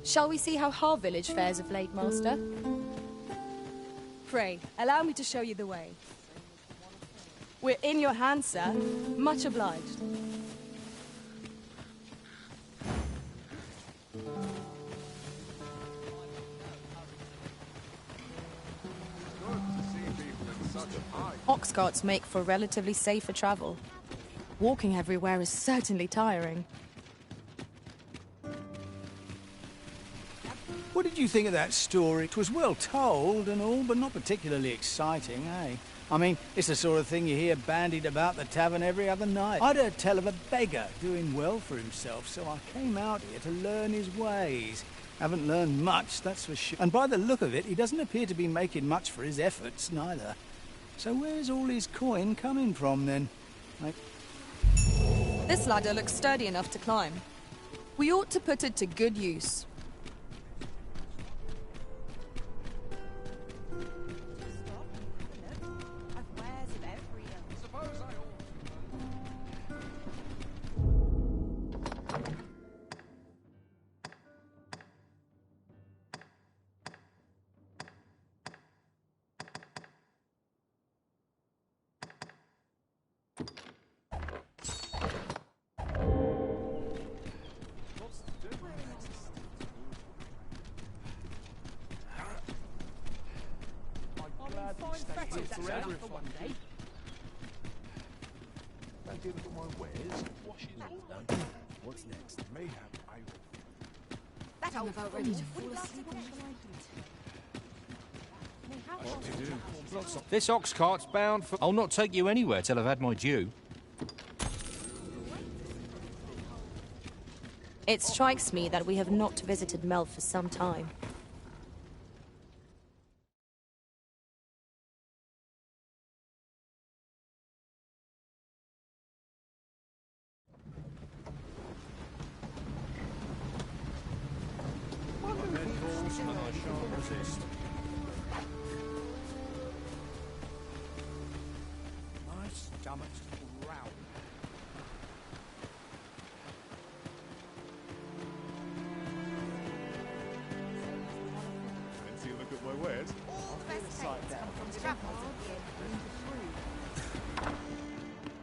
Shall we see how our village fares of late, Master? Pray, allow me to show you the way. We're in your hands, sir. Much obliged. Ox carts make for relatively safer travel. Walking everywhere is certainly tiring. What did you think of that story? It was well told and all, but not particularly exciting, eh? I mean, it's the sort of thing you hear bandied about the tavern every other night. I'd heard tell of a beggar doing well for himself, so I came out here to learn his ways. Haven't learned much, that's for sure. And by the look of it, he doesn't appear to be making much for his efforts, neither. So where's all his coin coming from, then? This ladder looks sturdy enough to climb. We ought to put it to good use. What's next? Mayhap I will. That old about ready to fall asleep. What to do? This ox cart's bound for... I'll not take you anywhere till I've had my due. It strikes me that we have not visited Mel for some time.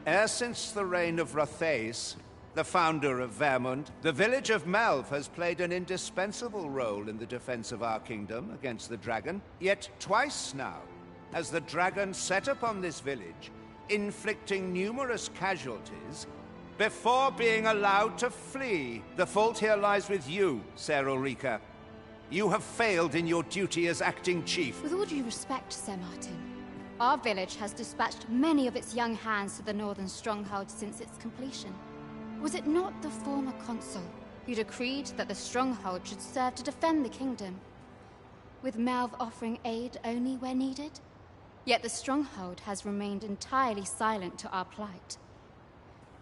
E'er since the reign of Rothaeus, the founder of Vermund, the village of Melv has played an indispensable role in the defense of our kingdom against the dragon. Yet twice now has the dragon set upon this village, inflicting numerous casualties before being allowed to flee. The fault here lies with you, Ser Ulrika. You have failed in your duty as acting chief. With all due respect, Sir Martin, our village has dispatched many of its young hands to the northern stronghold since its completion. Was it not the former consul who decreed that the stronghold should serve to defend the kingdom, with Melv offering aid only where needed? Yet the stronghold has remained entirely silent to our plight.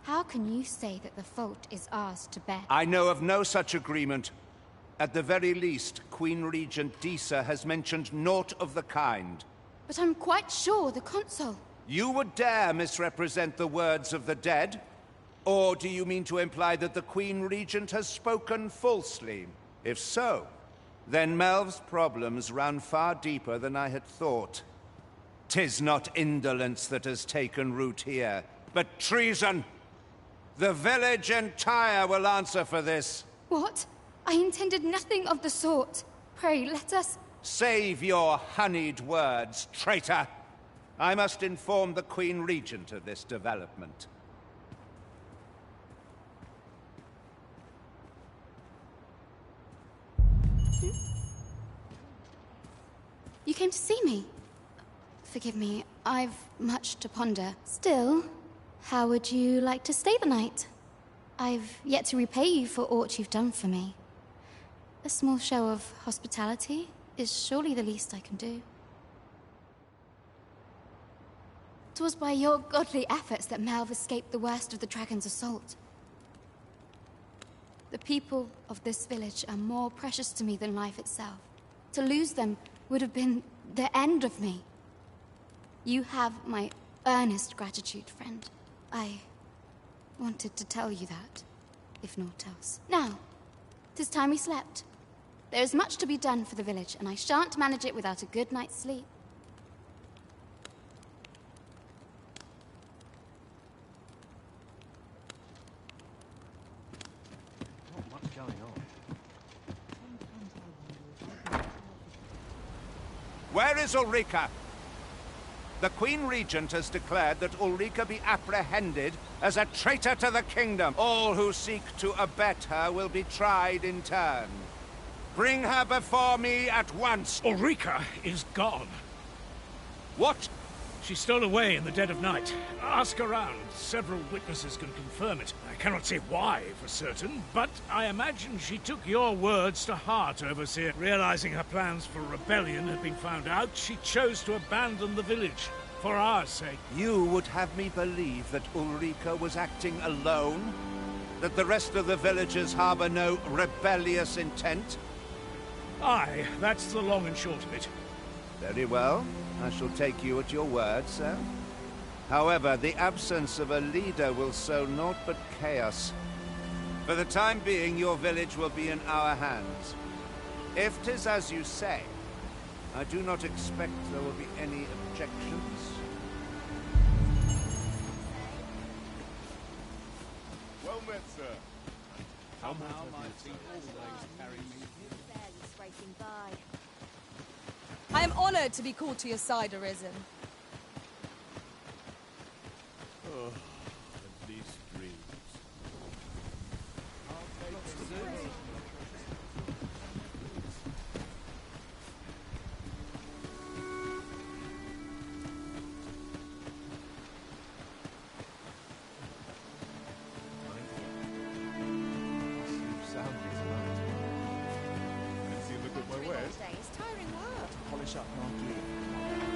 How can you say that the fault is ours to bear? I know of no such agreement. At the very least, Queen Regent Disa has mentioned naught of the kind. But I'm quite sure the consul... You would dare misrepresent the words of the dead? Or do you mean to imply that the Queen Regent has spoken falsely? If so, then Melv's problems run far deeper than I had thought. 'Tis not indolence that has taken root here, but treason. The village entire will answer for this. What? I intended nothing of the sort. Pray, let us... Save your honeyed words, traitor! I must inform the Queen Regent of this development. You came to see me? Forgive me, I've much to ponder. Still, how would you like to stay the night? I've yet to repay you for aught you've done for me. A small show of hospitality is surely the least I can do. 'Twas by your godly efforts that Melv escaped the worst of the dragon's assault. The people of this village are more precious to me than life itself. To lose them would have been the end of me. You have my earnest gratitude, friend. I wanted to tell you that, if naught else. Now, 'tis time we slept. There is much to be done for the village, and I shan't manage it without a good night's sleep. Not much going on. Where is Ulrika? The Queen Regent has declared that Ulrika be apprehended as a traitor to the kingdom. All who seek to abet her will be tried in turn. Bring her before me at once. Ulrika is gone. What? She stole away in the dead of night. Ask around. Several witnesses can confirm it. I cannot say why for certain, but I imagine she took your words to heart, Overseer. Realizing her plans for rebellion had been found out, she chose to abandon the village. For our sake. You would have me believe that Ulrika was acting alone? That the rest of the villagers harbor no rebellious intent? Aye, that's the long and short of it. Very well. I shall take you at your word, sir. However, the absence of a leader will sow naught but chaos. For the time being, your village will be in our hands. If 'tis as you say, I do not expect there will be any objections. Well met, sir. Somehow my feet always carry me. Barely scraping by. I am honored to be called to your side, Arisen. Oh, at least dreams.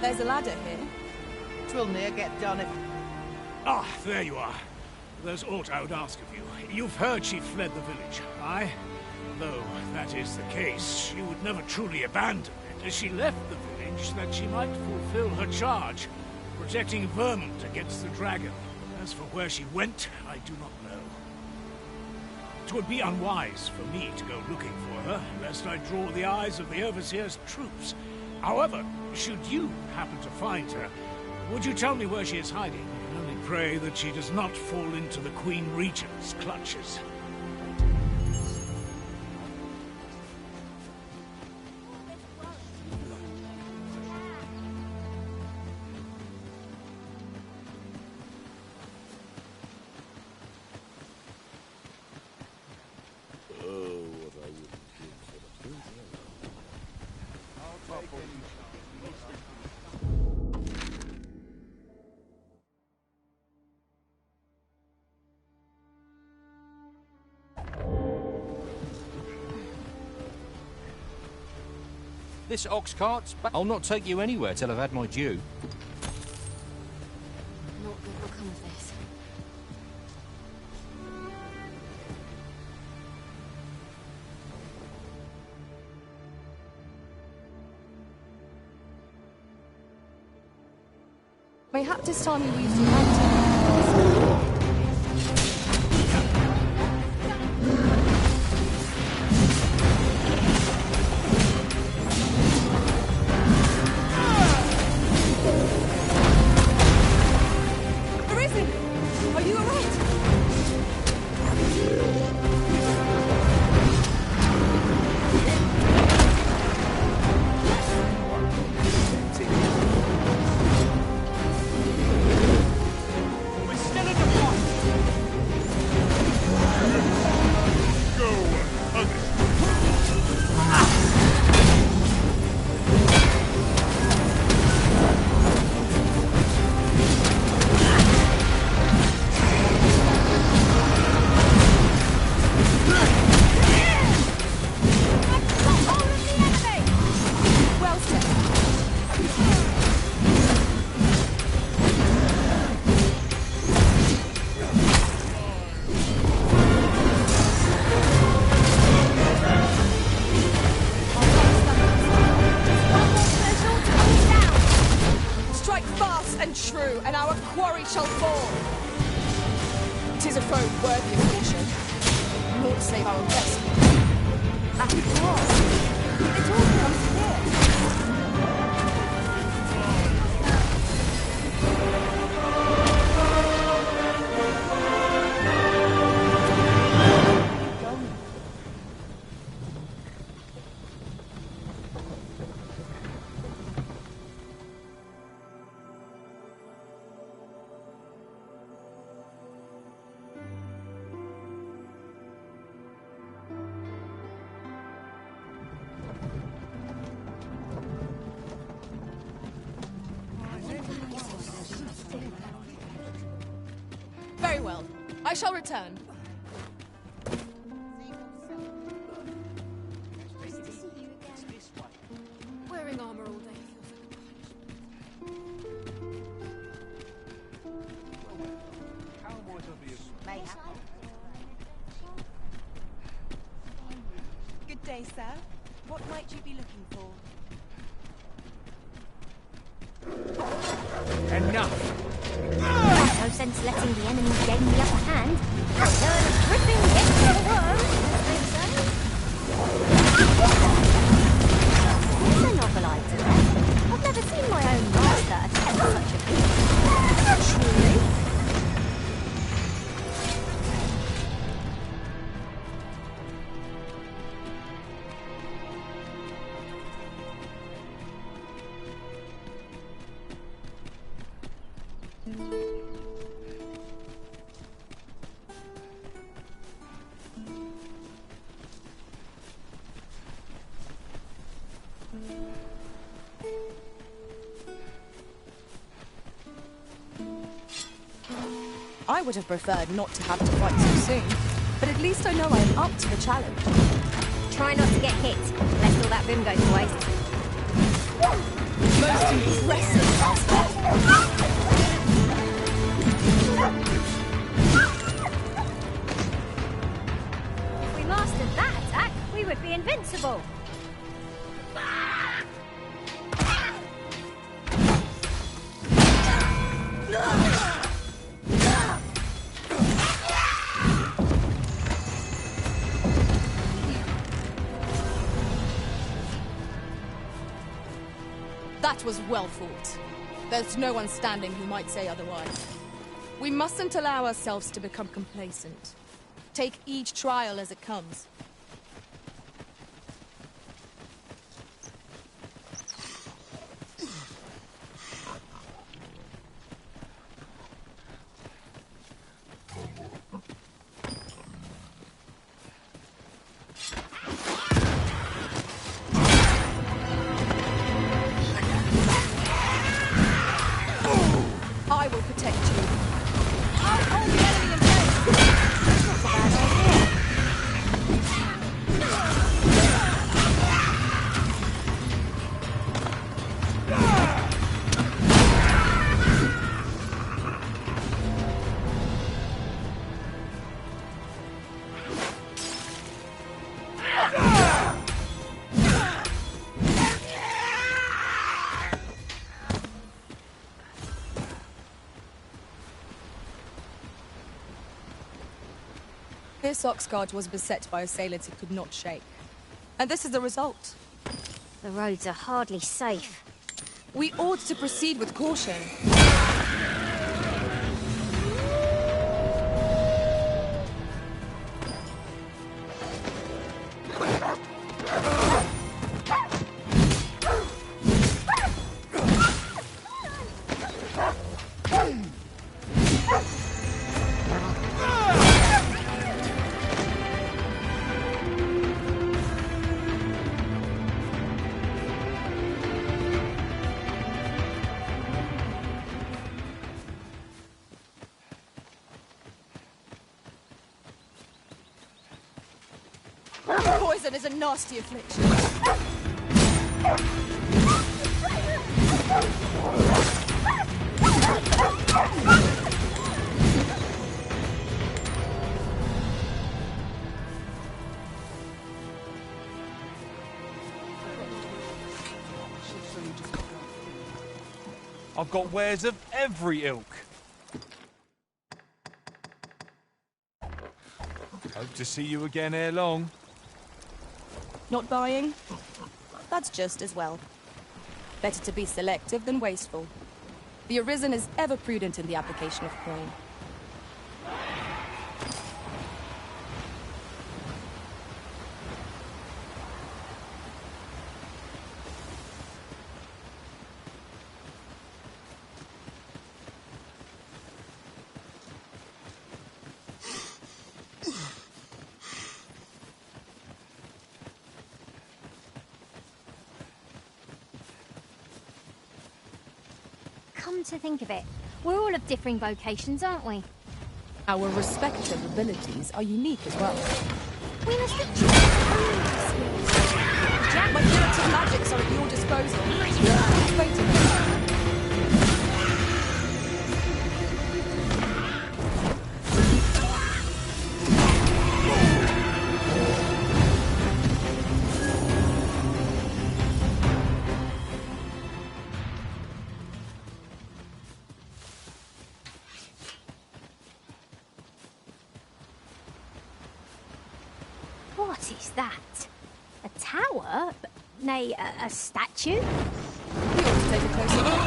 There's a ladder here. Twill near get done if... Ah, there you are. There's aught I would ask of you. You've heard she fled the village, aye? Though that is the case, she would never truly abandon it. She left the village that she might fulfill her charge, protecting Vermont against the dragon. As for where she went, I do not know. 'Twould be unwise for me to go looking for her, lest I draw the eyes of the Overseer's troops. However, should you happen to find her, would you tell me where she is hiding? I only pray that she does not fall into the Queen Regent's clutches. This ox cart's back. I'll not take you anywhere till I've had my due. Not good will come of this. Mayhap this time you used your lantern. Shall fall. 'Tis a foe worthy of caution. Naught save our rescue. After all, it all comes here. Very well. I shall return. Wearing armor all day feels like Good day, sir. What might you be looking for? Enough! No sense letting the enemy gain the upper hand. Learn a gripping hit for the world, as they say. It's a novel idea. I've never seen my own master attempt such a feat. Truly? I would have preferred not to have to fight so soon, but at least I know I am up to the challenge. Try not to get hit, lest all that vim go to waste. Most impressive. If we mastered that attack, we would be invincible. That was well fought. There's no one standing who might say otherwise. We mustn't allow ourselves to become complacent. Take each trial as it comes. I will protect you. I'll hold the enemy in place. That's not a bad idea. This Oxguard was beset by assailants it could not shake. And this is the result. The roads are hardly safe. We ought to proceed with caution. Poison is a nasty affliction. I've got wares of every ilk. Hope to see you again ere long. Not buying? That's just as well. Better to be selective than wasteful. The Arisen is ever prudent in the application of coin. Come to think of it, we're all of differing vocations, aren't we? Our respective abilities are unique as well. We must have My curative magics are at your disposal. Wait a minute. What is that? A tower? Nay, a statue? We ought to take a closer look.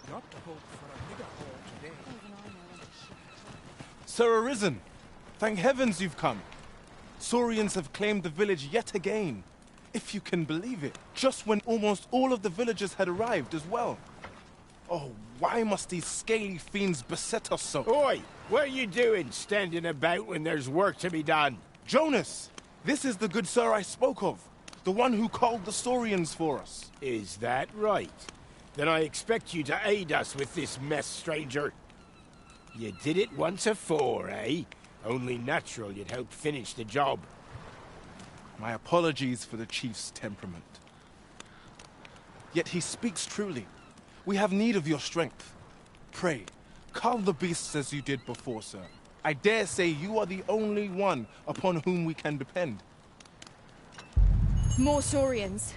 Not to hope for a bigger haul today. Sir Arisen, thank heavens you've come. Saurians have claimed the village yet again. If you can believe it, just when almost all of the villagers had arrived as well. Oh, why must these scaly fiends beset us so? Oi! What are you doing standing about when there's work to be done? Jonas, this is the good sir I spoke of. The one who called the Saurians for us. Is that right? Then I expect you to aid us with this mess, stranger. You did it once afore, eh? Only natural you'd help finish the job. My apologies for the chief's temperament. Yet he speaks truly. We have need of your strength. Pray, cull the beasts as you did before, sir. I dare say you are the only one upon whom we can depend. More Saurians.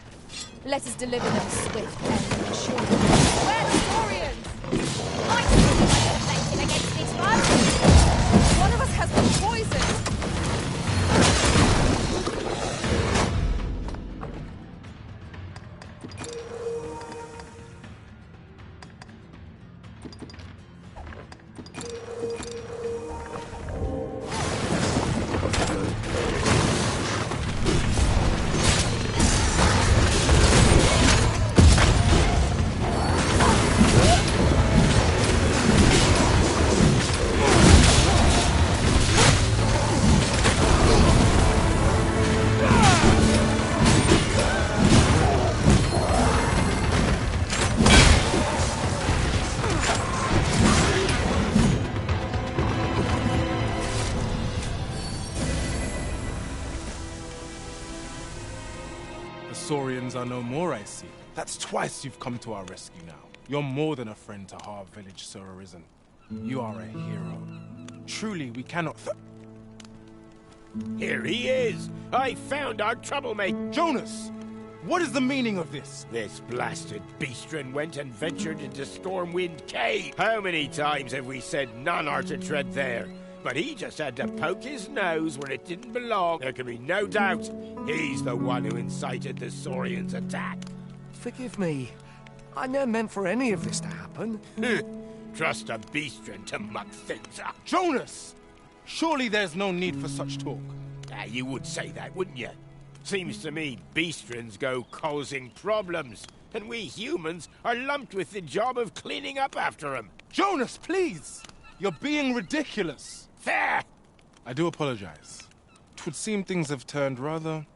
Let us deliver them swift and sure. Where the Saurians? I think we might have taken against this one. One of us has been poisoned. Saurians are no more, I see. That's twice you've come to our rescue now. You're more than a friend to Harv Village, Sir Arisen. You are a hero. Truly, we cannot Here he is! I found our troublemaker! Jonas! What is the meaning of this? This blasted beastren went and ventured into Stormwind Cave. How many times have we said none are to tread there? But he just had to poke his nose where it didn't belong. There can be no doubt he's the one who incited the Saurians' attack. Forgive me. I never meant for any of this to happen. Trust a beastren to muck things up. Jonas! Surely there's no need for such talk. You would say that, wouldn't you? Seems to me beastrens go causing problems, and we humans are lumped with the job of cleaning up after them. Jonas, please! You're being ridiculous. There! I do apologize. It would seem things have turned rather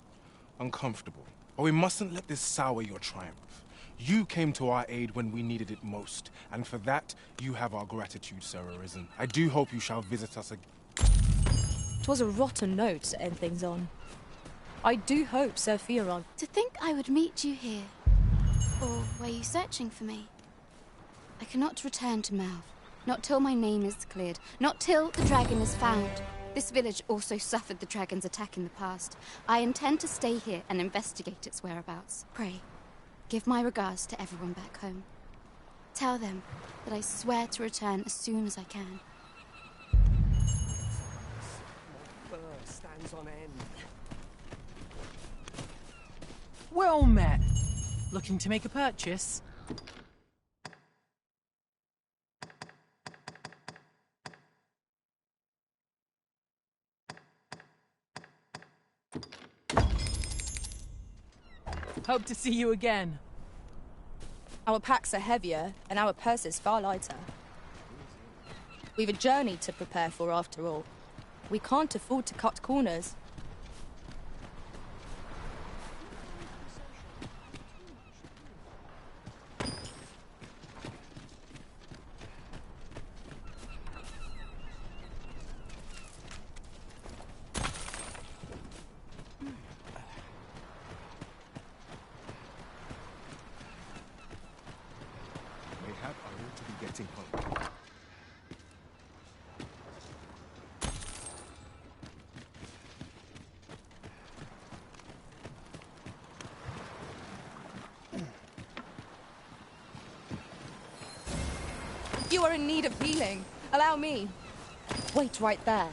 uncomfortable. But we mustn't let this sour your triumph. You came to our aid when we needed it most, and for that, you have our gratitude, Sir Arisen. I do hope you shall visit us again. 'Twas a rotten note to end things on. I do hope Sir Fioron. To think I would meet you here. Or were you searching for me? I cannot return to Melv. Not till my name is cleared. Not till the dragon is found. This village also suffered the dragon's attack in the past. I intend to stay here and investigate its whereabouts. Pray, give my regards to everyone back home. Tell them that I swear to return as soon as I can. Stands on end. Well met. Looking to make a purchase? Hope to see you again. Our packs are heavier, and our purses far lighter. We've a journey to prepare for, after all. We can't afford to cut corners. You are in need of healing. Allow me. Wait right there.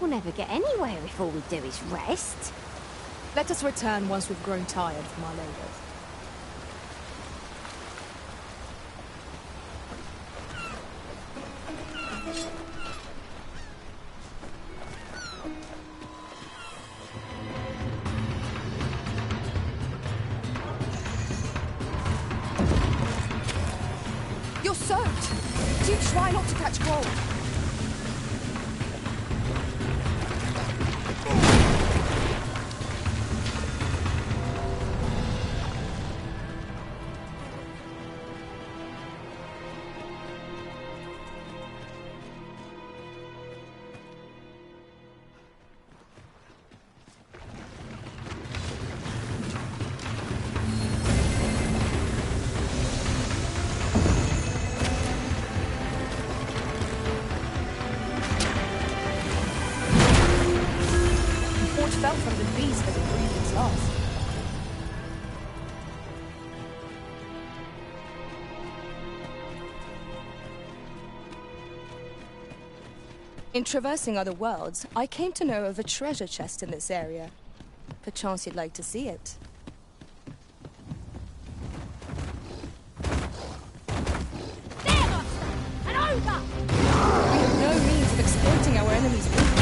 We'll never get anywhere if all we do is rest. Let us return once we've grown tired from our labours. You're soaked! Do try not to catch cold. Felt from the beast as it breathed its last. In traversing other worlds, I came to know of a treasure chest in this area. Perchance you'd like to see it. There, monster! And over! We have no means of exploiting our enemy's weaknesses.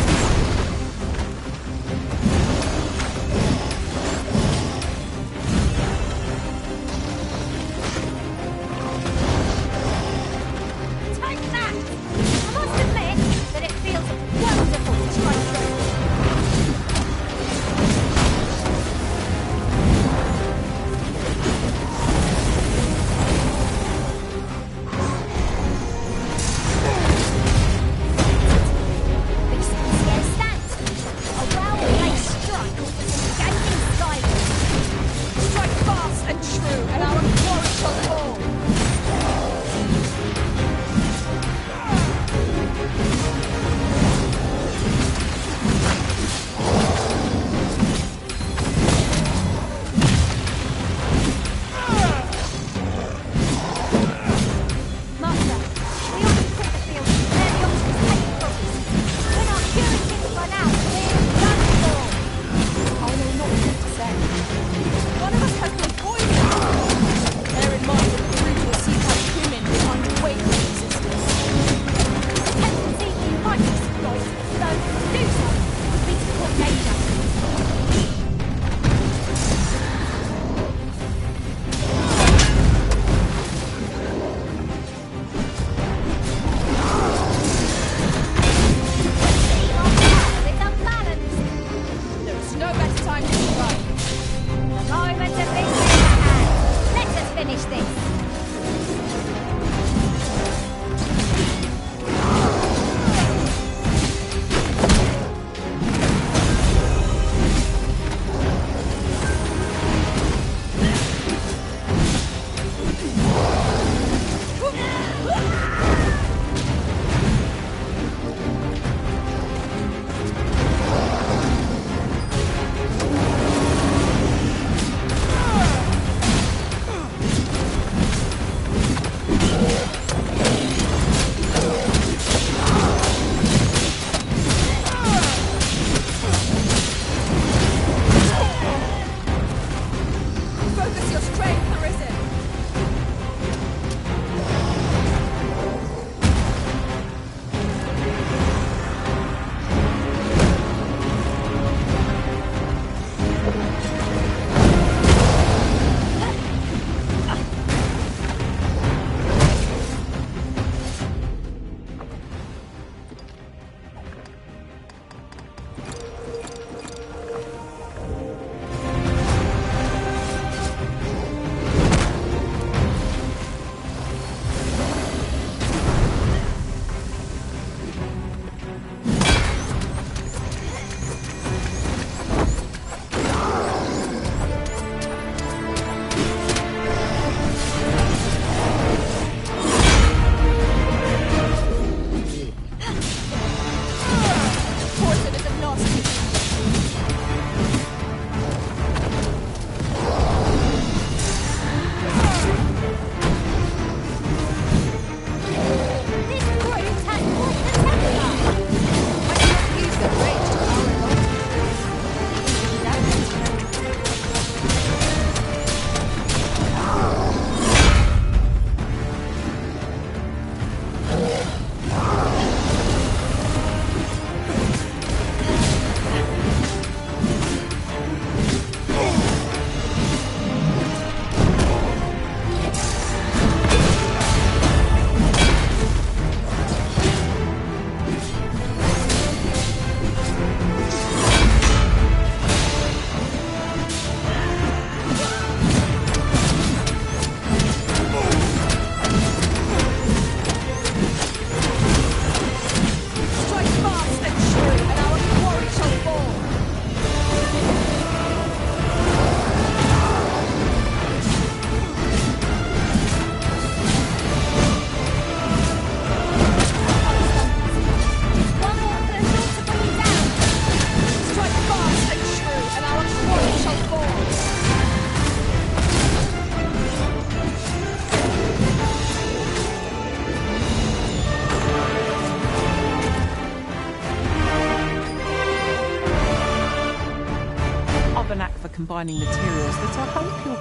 combining materials that I hope you'll...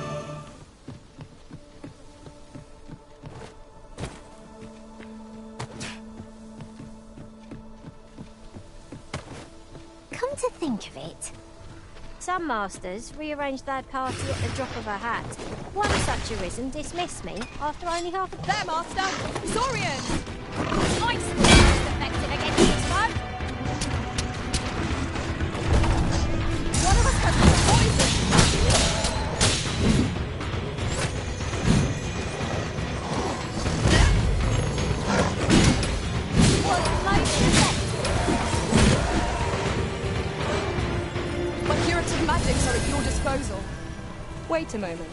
Come to think of it, some masters rearrange their party at the drop of a hat. One such arisen dismissed me after only half a... There, Master! Saurians! Nice! Most effective against this foe! One of us has poison! Was most effective. My curative magics are at your disposal. Wait a moment.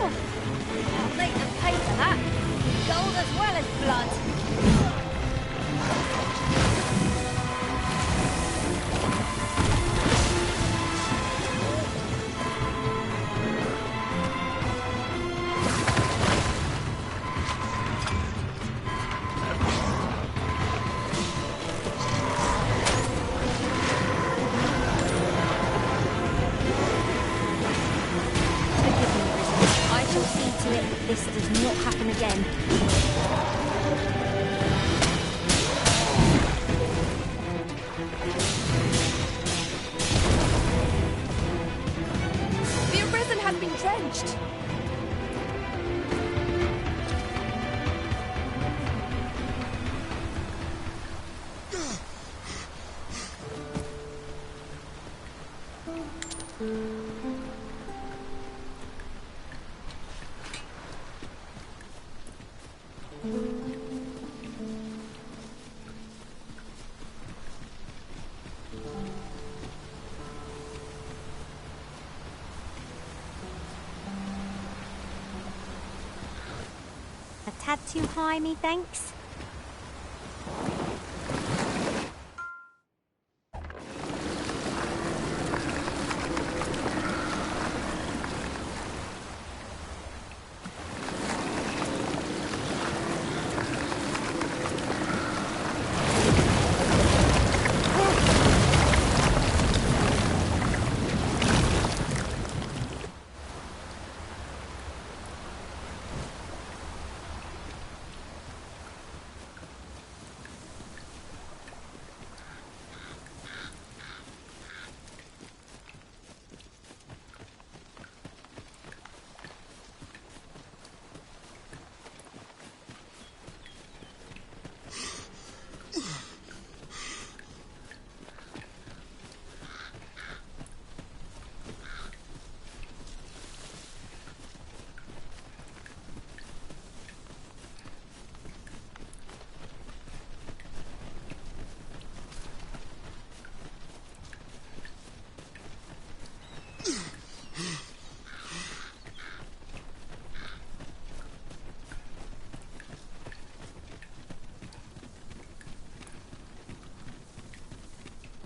I'll make them pay for that. Gold as well as blood. I shall see to it that this does not happen again. The Arisen has been drenched! A tad too high, methinks.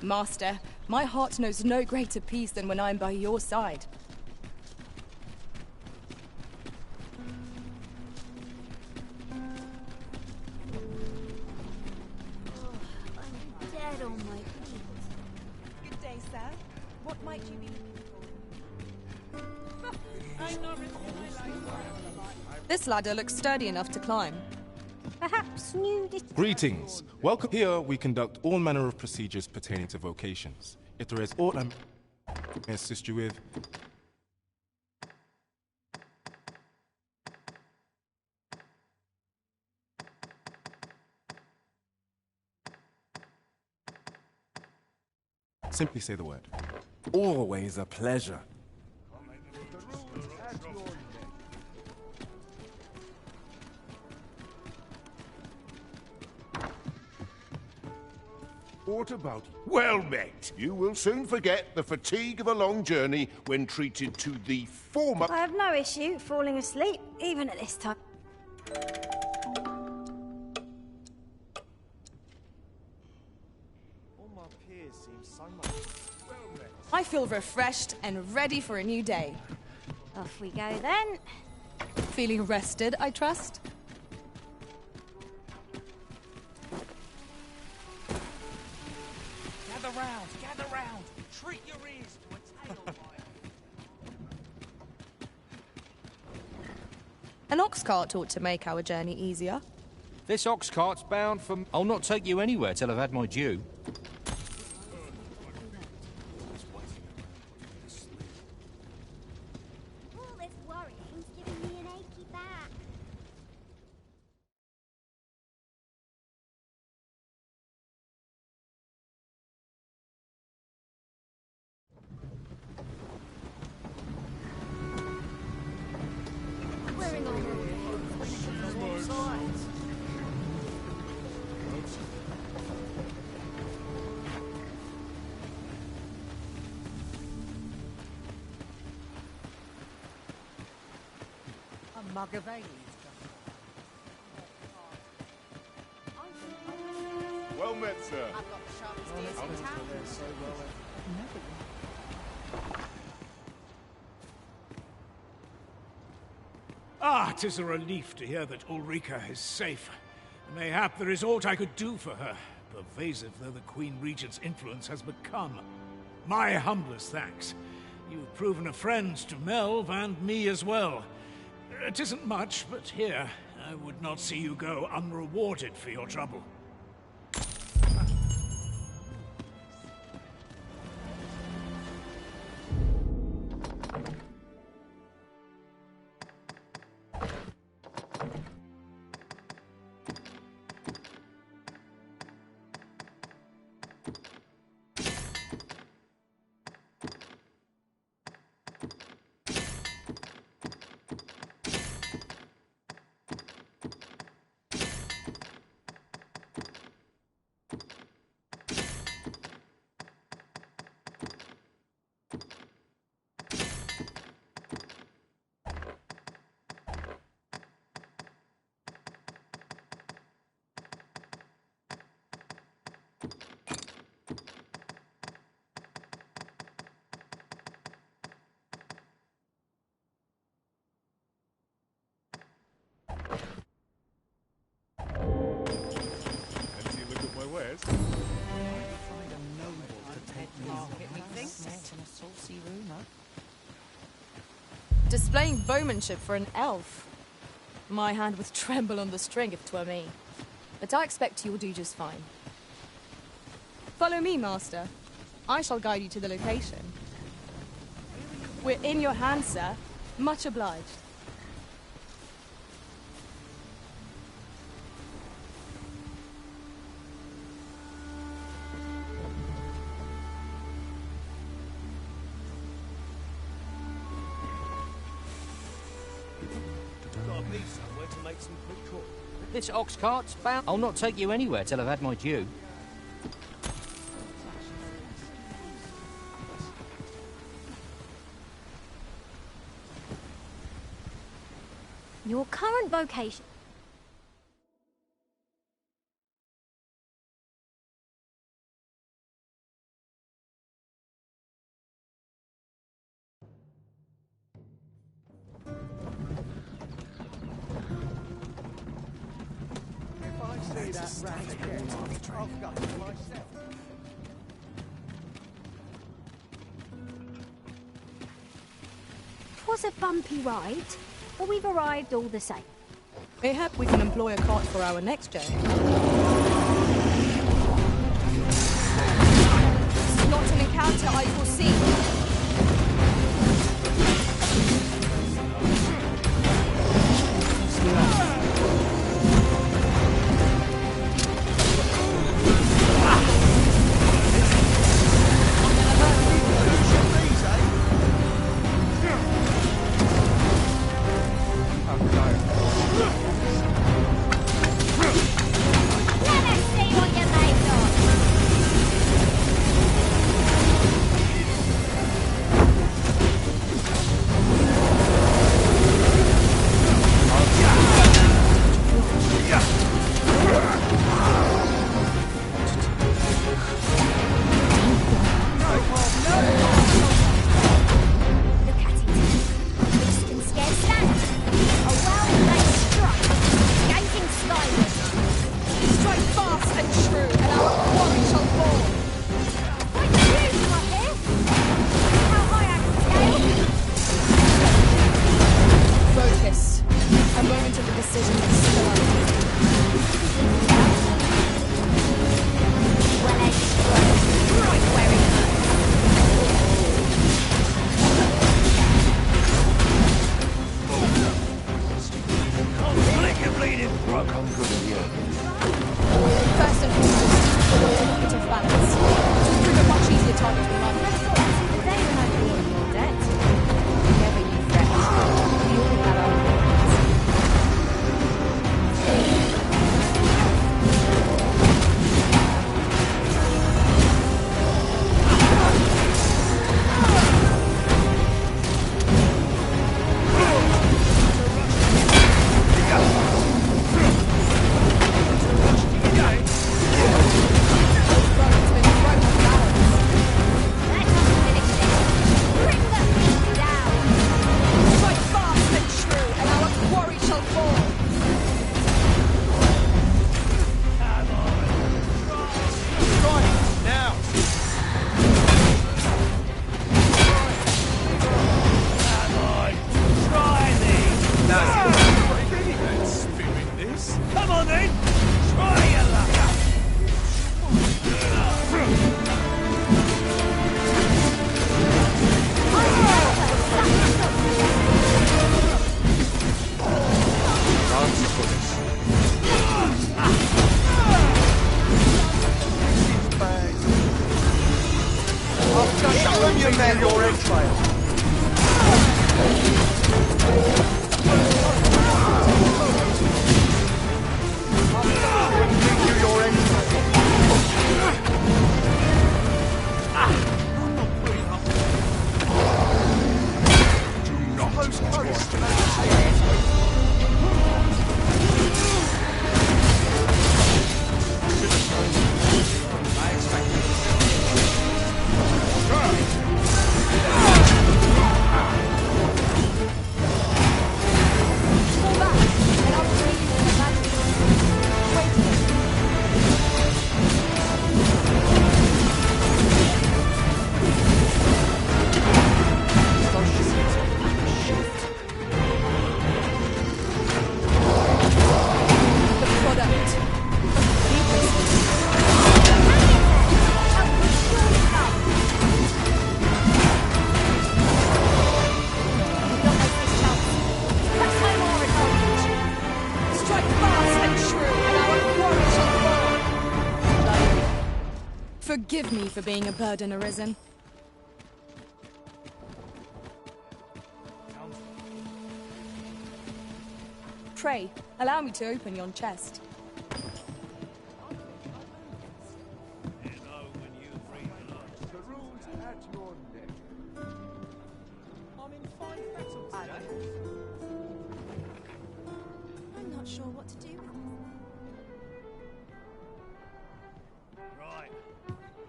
Master, my heart knows no greater peace than when I am by your side. I'm dead on my feet. Good day, sir. What might you be looking for? This ladder looks sturdy enough to climb. Perhaps new... Greetings. Welcome. Here we conduct all manner of procedures pertaining to vocations. If there is aught I may assist you with, Simply say the word. Always a pleasure. What about... Well met. You will soon forget the fatigue of a long journey when treated to the former... I have no issue falling asleep, even at this time. All my peers seem so much... Well met. I feel refreshed and ready for a new day. Off we go then. Feeling rested, I trust? Gather round! Treat your ears to a tale fire! An ox cart ought to make our journey easier. This ox cart's bound for... I'll not take you anywhere till I've had my due. All this worrying's giving me an achy back. Wearing all A mug of ale. Well met, sir. I've got the sharpest ears in town. Ah, 'tis a relief to hear that Ulrika is safe. Mayhap there is aught I could do for her, pervasive though the Queen Regent's influence has become. My humblest thanks. You've proven a friend to Melv and me as well. It isn't much, but here, I would not see you go unrewarded for your trouble. Displaying bowmanship for an elf. My hand would tremble on the string if 'twere me. But I expect you'll do just fine. Follow me, Master. I shall guide you to the location. We're in your hands, sir. Much obliged. This ox cart's bound... I'll not take you anywhere till I've had my due. Your current vocation. See that rat again, I'll gut it myself. Was a bumpy ride, but we've arrived all the same. Mayhap we can employ a cart for our next journey. This is not an encounter I foresee. close host. I expected Fall back, and I'll take you to the magic. Wait here. The product. Keep listening. Strike fast and true, and our quarry shall fall. Forgive me for being a burden arisen. Pray, allow me to open yon chest. The rules at your neck. I'm in fine fettle today. I'm not sure what to do with Right.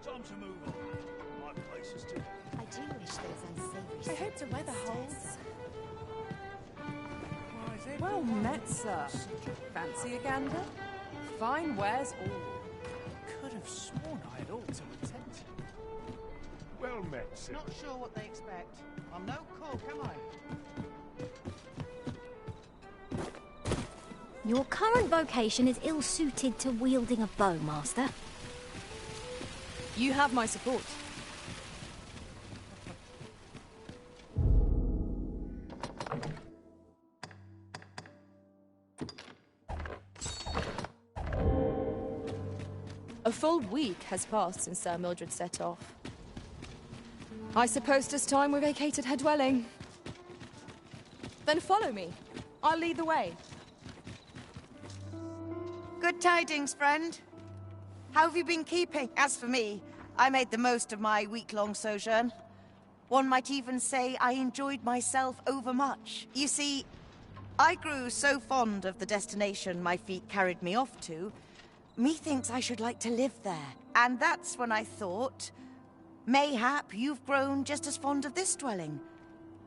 Time to move on. My place is to... I do wish there was unsavory. I hope the weather holds. Well Well met, sir. Fancy a gander? Fine wares all. could have sworn I had ought to attend to. Well met, sir. Not sure what they expect. I'm no cook, am I? Your current vocation is ill-suited to wielding a bow, Master. You have my support. A full week has passed since Sir Mildred set off. I suppose 'tis time we vacated her dwelling. Then follow me. I'll lead the way. Good tidings, friend. How have you been keeping? As for me, I made the most of my week-long sojourn. One might even say I enjoyed myself overmuch. You see, I grew so fond of the destination my feet carried me off to, methinks I should like to live there. And that's when I thought, mayhap you've grown just as fond of this dwelling.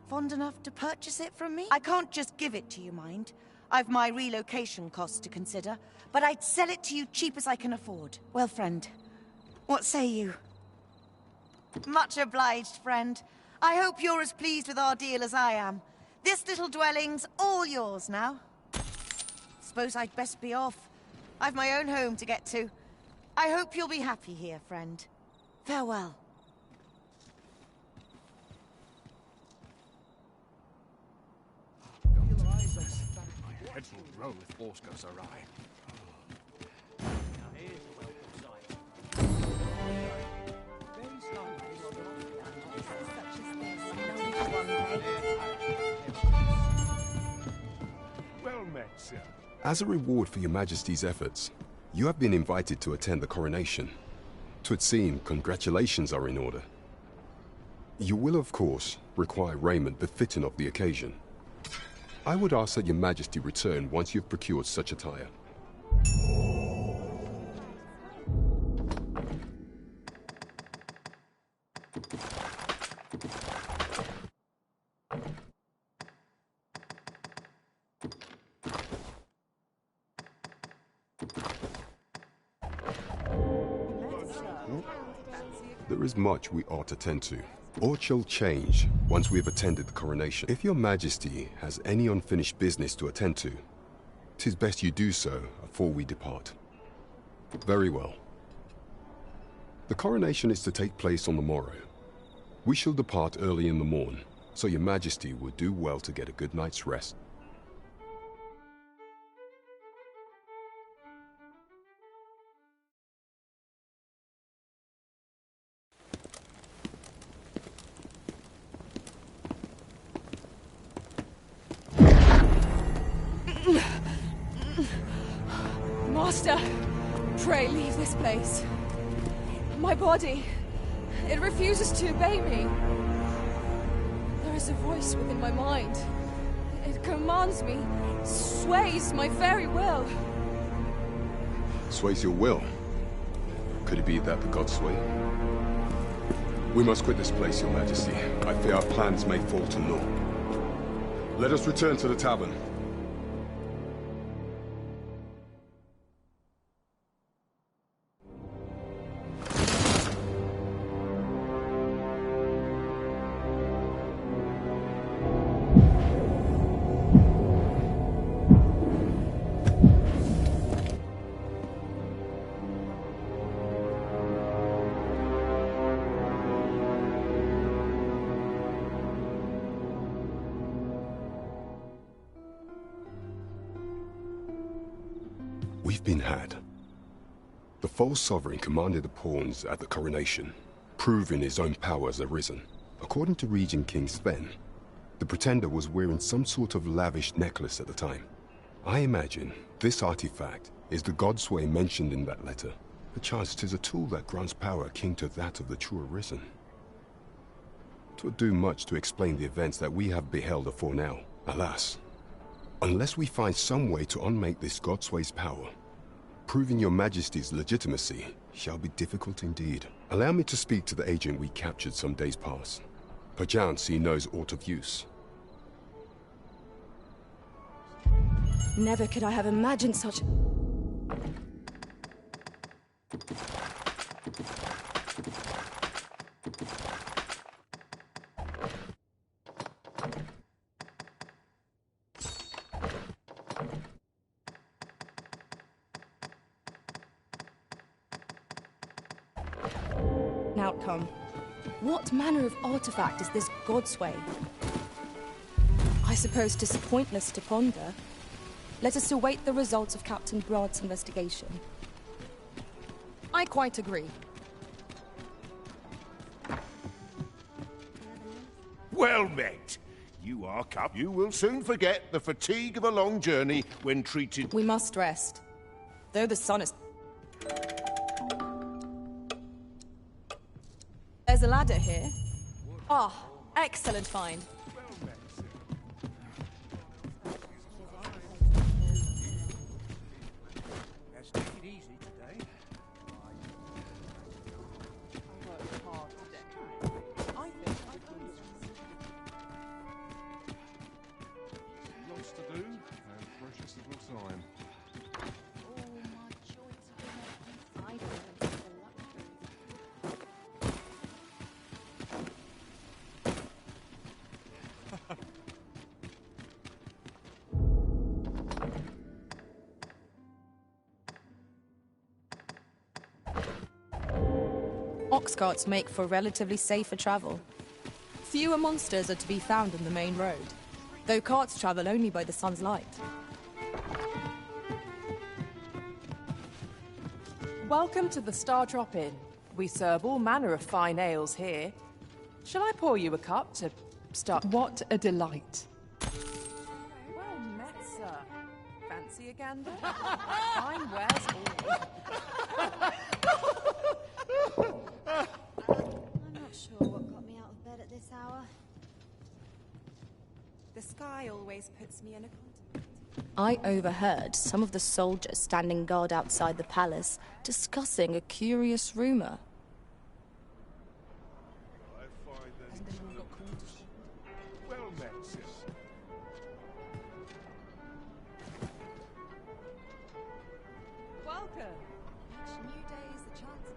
Fond enough to purchase it from me? I can't just give it to you, mind. I've my relocation costs to consider, but I'd sell it to you cheap as I can afford. Well, friend, what say you? Much obliged, friend. I hope you're as pleased with our deal as I am. This little dwelling's all yours now. Suppose I'd best be off. I've my own home to get to. I hope you'll be happy here, friend. Farewell. My head will roll if aught goes awry. Well met, sir. As a reward for your Majesty's efforts, you have been invited to attend the coronation. 'Twould seem congratulations are in order. You will, of course, require raiment befitting of the occasion. I would ask that your Majesty return once you've procured such attire. There is much we ought to tend to. Aught shall change once we have attended the coronation. If your Majesty has any unfinished business to attend to, 'tis best you do so afore we depart. Very well. The coronation is to take place on the morrow. We shall depart early in the morn, so your Majesty would do well to get a good night's rest. Master, pray leave this place. My body, it refuses to obey me. There is a voice within my mind. It commands me, sways my very will. Sways your will? Could it be that the gods sway? We must quit this place, Your Majesty. I fear our plans may fall to naught. Let us return to the tavern. We've been had. The false sovereign commanded the pawns at the coronation, proving his own power has arisen. According to Regent King Sven, the pretender was wearing some sort of lavish necklace at the time. I imagine this artifact is the godsway mentioned in that letter. Perchance 'tis a tool that grants power akin to that of the true arisen. 'Twould do much to explain the events that we have beheld afore now. Alas, unless we find some way to unmake this godsway's power, proving Your Majesty's legitimacy shall be difficult indeed. Allow me to speak to the agent we captured some days past. Perchance he knows aught of use. Never could I have imagined such... An outcome. What manner of artifact is this godsway? I suppose 'tis pointless to ponder. Let us await the results of Captain Brad's investigation. I quite agree. Well met. You are cup. You will soon forget the fatigue of a long journey when treated... We must rest. Though the sun is... There's a ladder here. Ah, excellent find. Let's take it easy today. Lots to do, and precious little time. Ox carts make for relatively safer travel. Fewer monsters are to be found on the main road, though carts travel only by the sun's light. Welcome to the Star Drop Inn. We serve all manner of fine ales here. Shall I pour you a cup to start? What a delight. Well met, sir. Fancy a gander? Fine wares all. I'm not sure what got me out of bed at this hour. The sky always puts me in a contemplative. I overheard some of the soldiers standing guard outside the palace discussing a curious rumor. Well met, sis. Welcome. Each new day is the chance to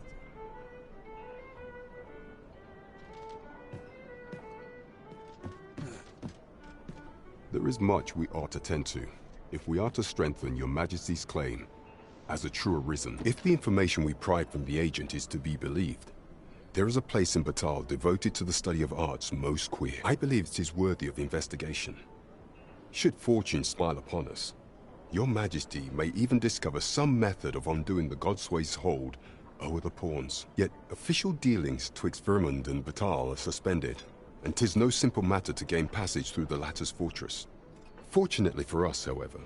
There is much we ought to tend to, if we are to strengthen Your Majesty's claim as a true arisen. If the information we pry from the agent is to be believed, there is a place in Batal devoted to the study of arts most queer. I believe it is worthy of investigation. Should fortune smile upon us, Your Majesty may even discover some method of undoing the Godsway's hold over the pawns. Yet official dealings twixt Vermund and Batal are suspended, and 'tis no simple matter to gain passage through the latter's fortress. Fortunately for us, however,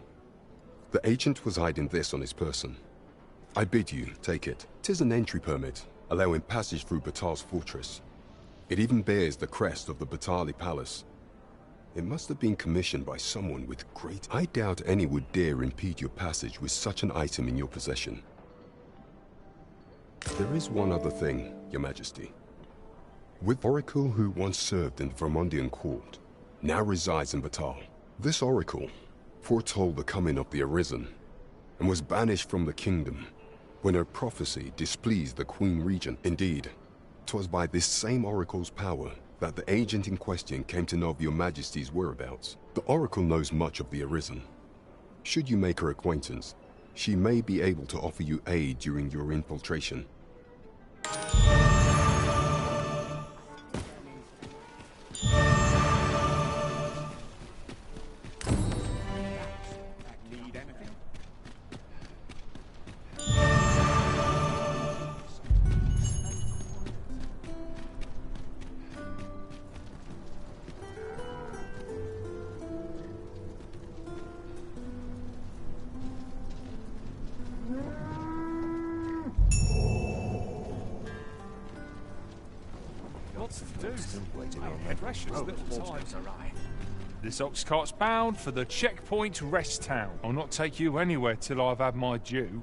the agent was hiding this on his person. I bid you take it. 'Tis an entry permit, allowing passage through Batal's fortress. It even bears the crest of the Batali Palace, It must have been commissioned by someone with great... I doubt any would dare impede your passage with such an item in your possession. There is one other thing, Your Majesty. With Oracle who once served in the Vermondian court, now resides in Batal. This Oracle foretold the coming of the Arisen, and was banished from the kingdom when her prophecy displeased the Queen Regent. Indeed, 'twas by this same Oracle's power that the agent in question came to know of Your Majesty's whereabouts. The Oracle knows much of the Arisen. Should you make her acquaintance, she may be able to offer you aid during your infiltration. This ox cart's bound for the checkpoint rest town. I'll not take you anywhere till I've had my due.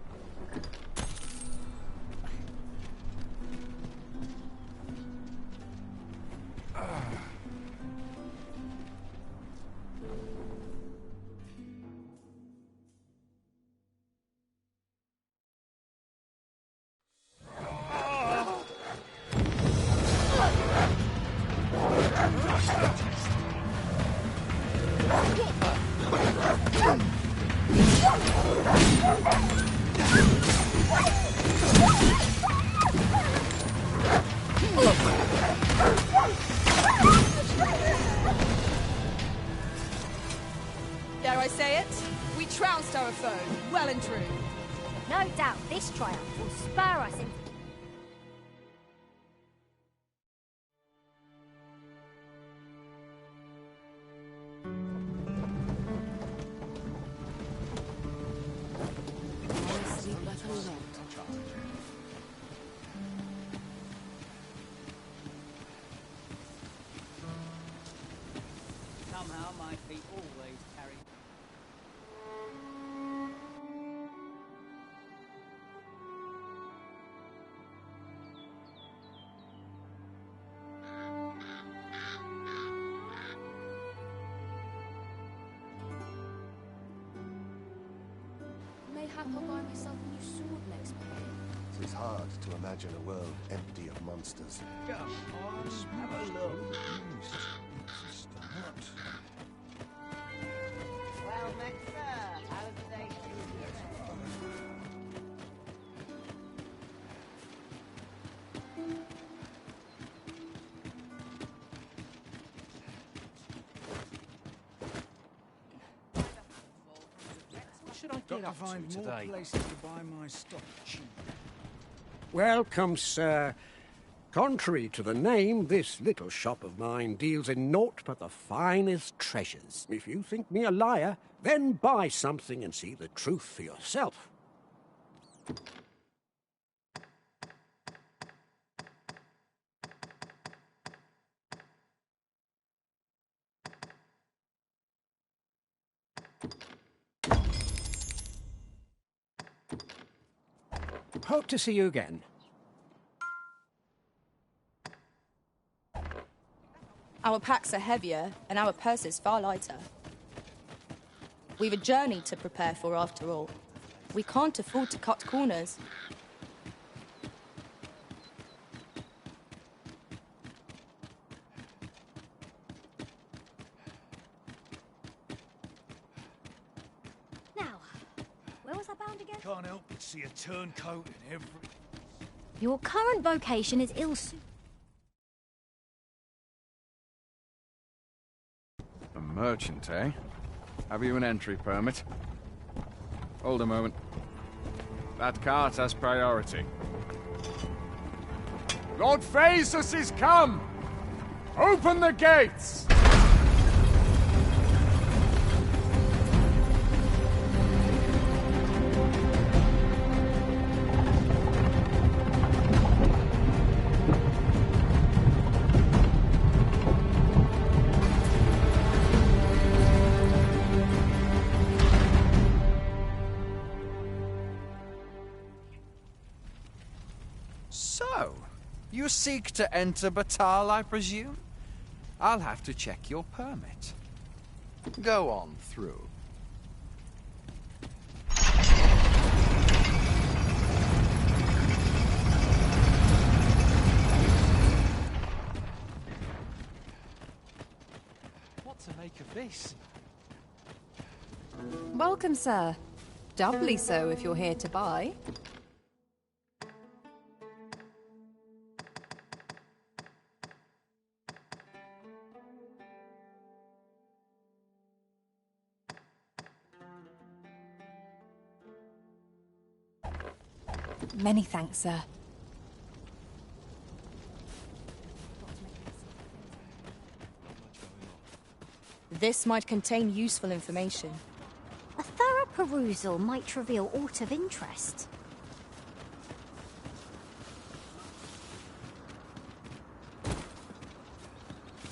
Dare I say it? We trounced our foe, well and true. No doubt this triumph will spur us into... Somehow my feet always carry... Mayhap I'll buy myself a new sword next month. It is hard to imagine a world empty of monsters. Come on, have a look. Well met, sir. How's the day? Should I get up to find more places to buy my stock cheap? Welcome, sir. Contrary to the name, this little shop of mine deals in naught but the finest treasures. If you think me a liar, then buy something and see the truth for yourself. Hope to see you again. Our packs are heavier, and our purses far lighter. We've a journey to prepare for, after all. We can't afford to cut corners. Now, where was I bound again? Can't help but see a turncoat in every... Your current vocation is ill-suited. A merchant, eh? Have you an entry permit? Hold a moment. That cart has priority. Lord Phaesus is come! Open the gates! You seek to enter Batal, I presume? I'll have to check your permit. Go on through. What to make of this? Welcome, sir. Doubly so if you're here to buy. Many thanks, sir. This might contain useful information. A thorough perusal might reveal aught of interest.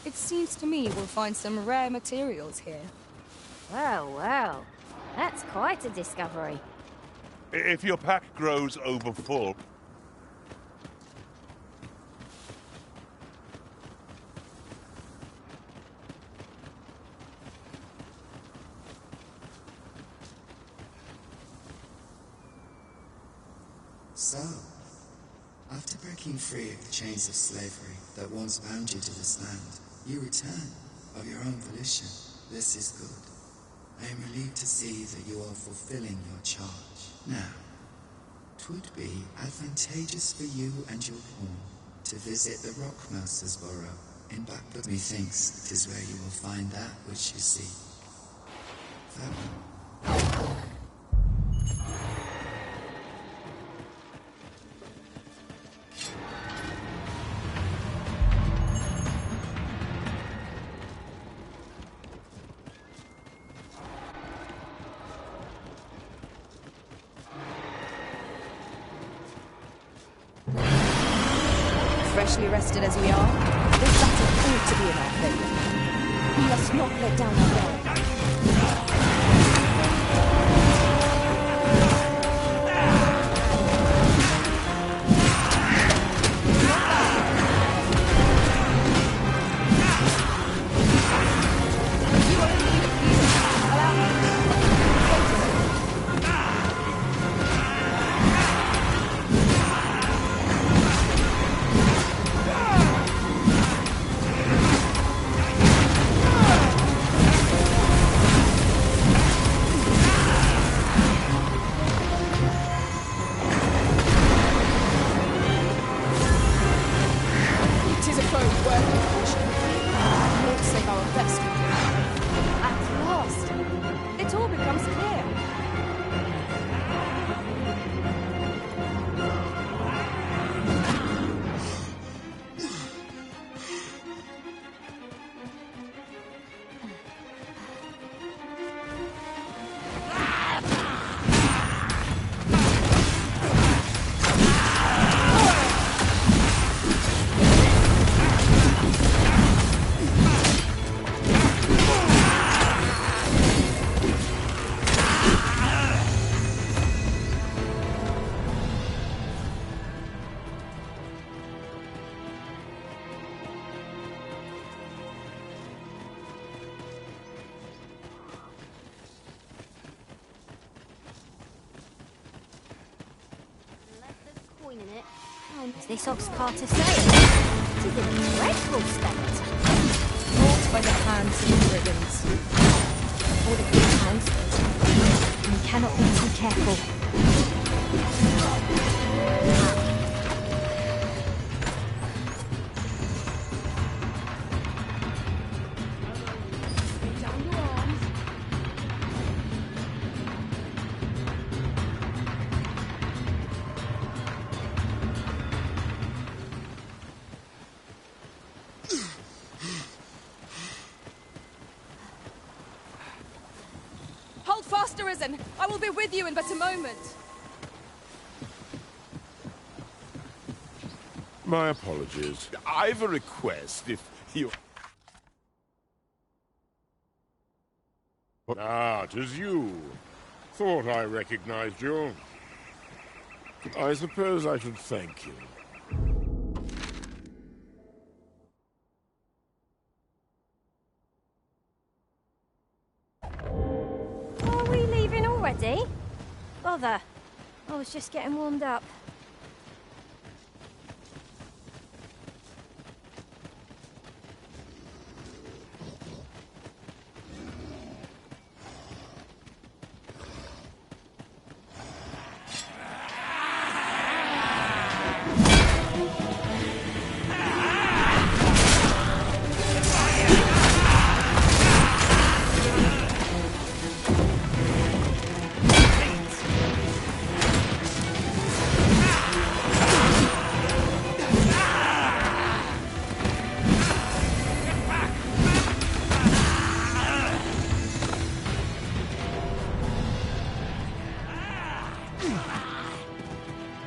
It seems to me we'll find some rare materials here. Well, well. That's quite a discovery. If your pack grows overfull, So, after breaking free of the chains of slavery that once bound you to this land, you return of your own volition. This is good. I am relieved to see that you are fulfilling your charge. Now, 'twould be advantageous for you and your pawn to visit the Rockmaster's burrow in Backwood. Methinks 'tis where you will find that which you seek. Farewell. Freshly rested as we are, this battle ought to be in our favour. We must not let down our guard. This ox carter saying? It is a dreadful state. Caught by the hands of the brigands. Or the good hands. We cannot be too careful. Hold fast, Arisen! I will be with you in but a moment! my apologies. I've a request if you... Ah, 'tis you. Thought I recognized you. I suppose I should thank you. Already? Bother. I was just getting warmed up.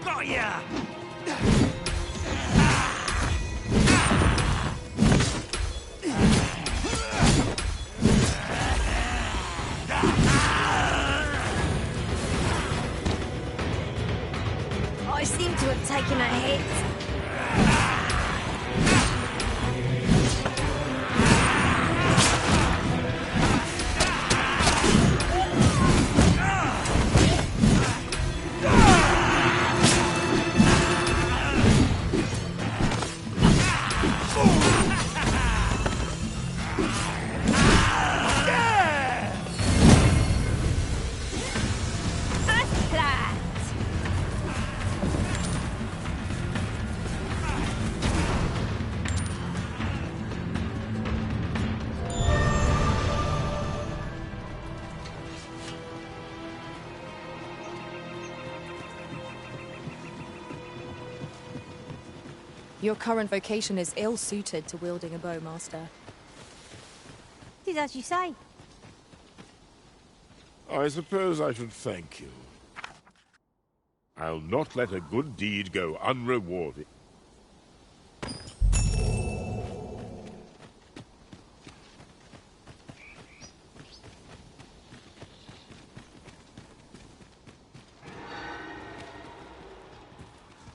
Got ya! I seem to have taken a hit. Your current vocation is ill-suited to wielding a bow, Master. It is as you say. I suppose I should thank you. I'll not let a good deed go unrewarded.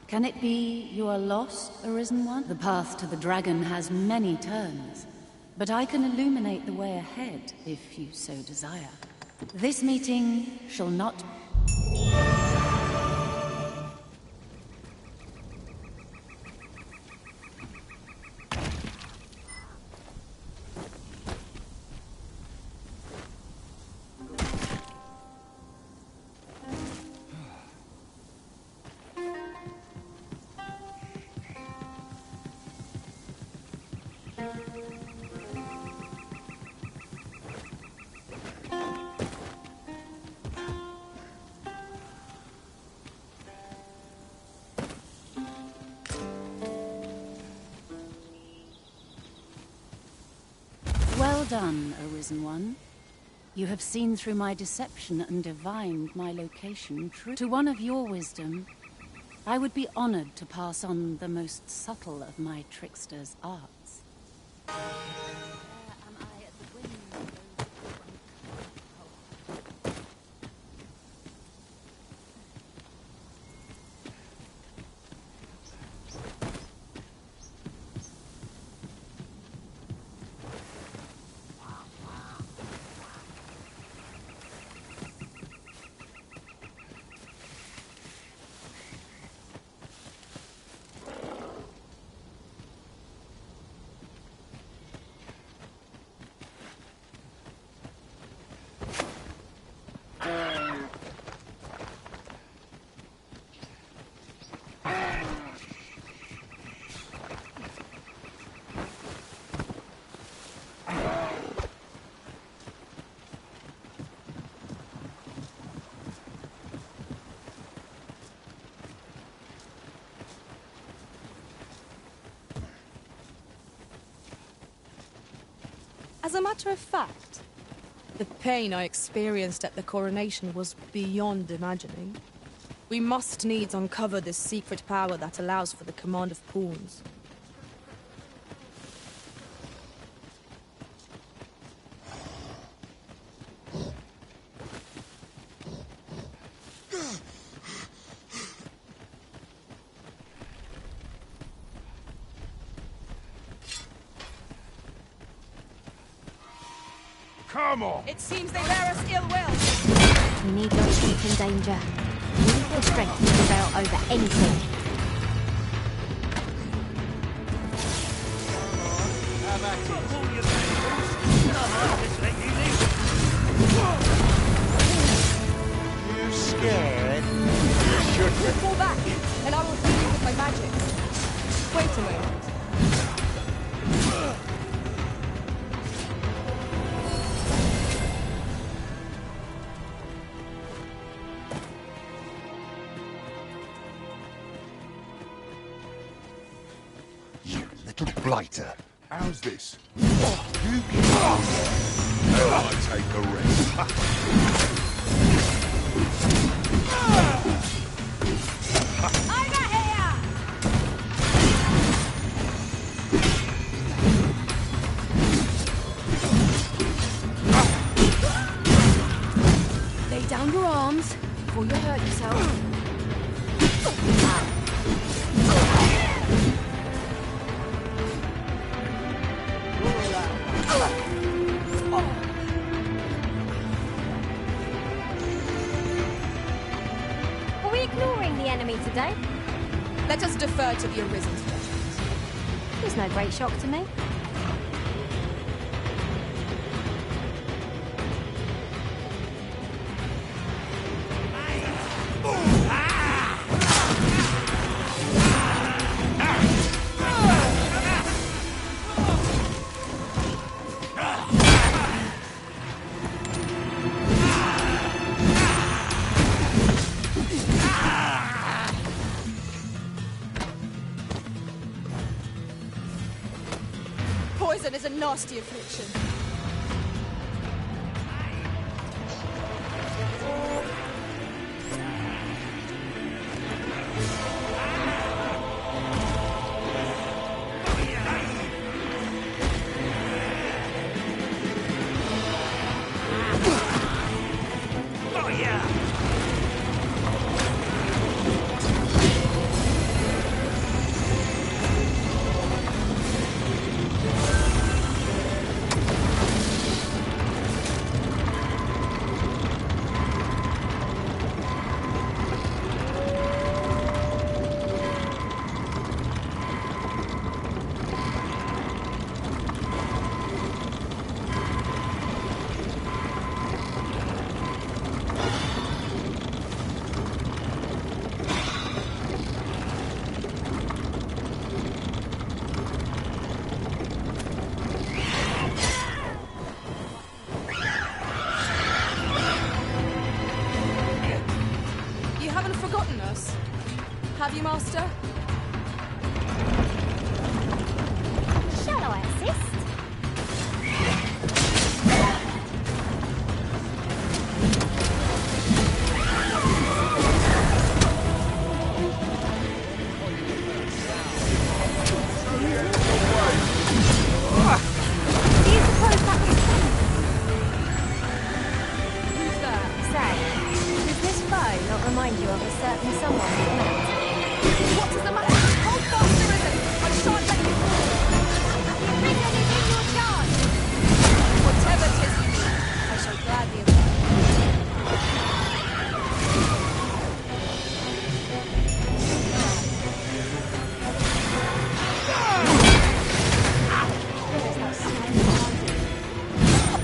Can it be you are lost, Arisen One? The path to the dragon has many turns, but I can illuminate the way ahead if you so desire. This meeting shall not... Well done, Arisen One. You have seen through my deception and divined my location true. To one of your wisdom, I would be honored to pass on the most subtle of my trickster's arts. As a matter of fact, the pain I experienced at the coronation was beyond imagining. We must needs uncover this secret power that allows for the command of pawns. Come on! It seems they bear us ill will. We need your strength in danger. We need your strength to prevail over anything. You scared? You should You fall back, and I will heal you with my magic. Wait a moment. You little blighter. How's this? You can... I take the rest. Lay down your arms before you hurt yourself. Are we ignoring the enemy today? Let us defer to the Arisen's judgment. It's no great shock to me. Poison is a nasty affliction. Have you, Master? Shall I assist? Do you suppose that was Who's that? Say, does this foe not remind you of a certain someone we met? What is the matter? Hold fast, Arisen! I shan't let you fall! The Arisen is in your charge! Whatever 'tis you need, I shall gladly obey.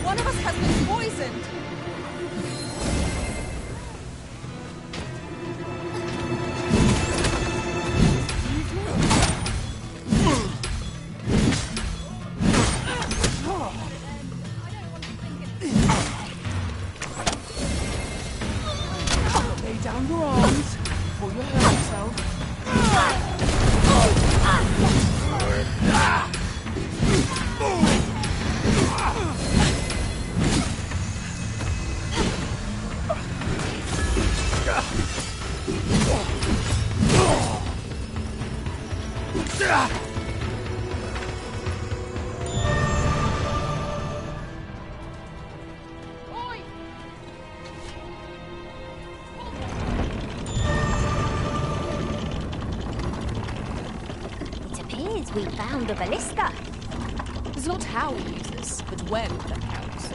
One of us has been poisoned! Lay down your arms before you hurt yourself. It appears we found a ballista. It's not how we use this, but when that counts.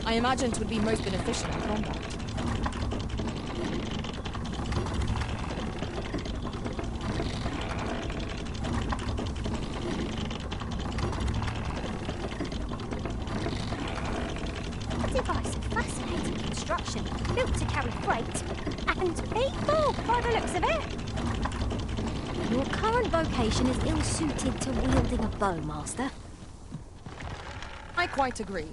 I imagine it would be most beneficial in combat. A device of fascinating construction, built to carry freight and people, by the looks of it. Your current vocation is ill-suited to wielding a bow, Master. I quite agree.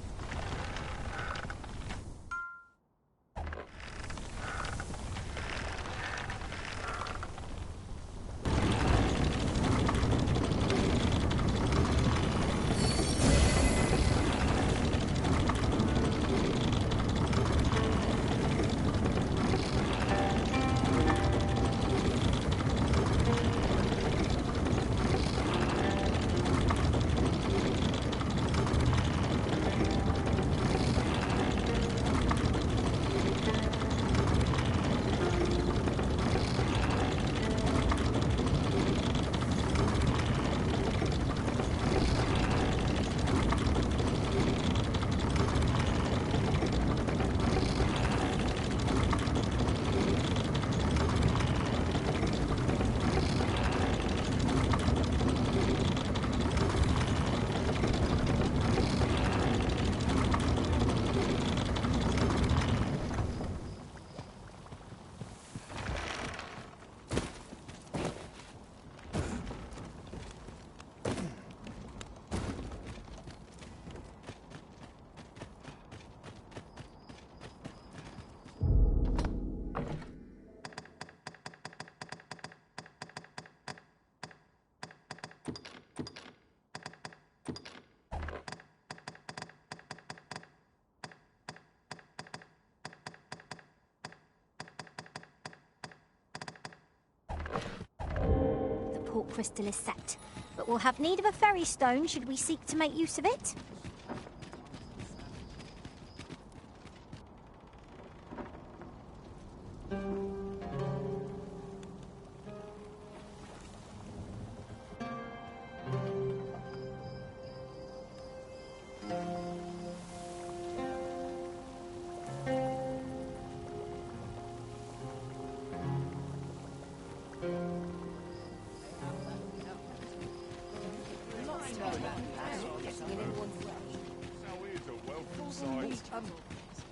Port crystal is set, but we'll have need of a ferry stone should we seek to make use of it.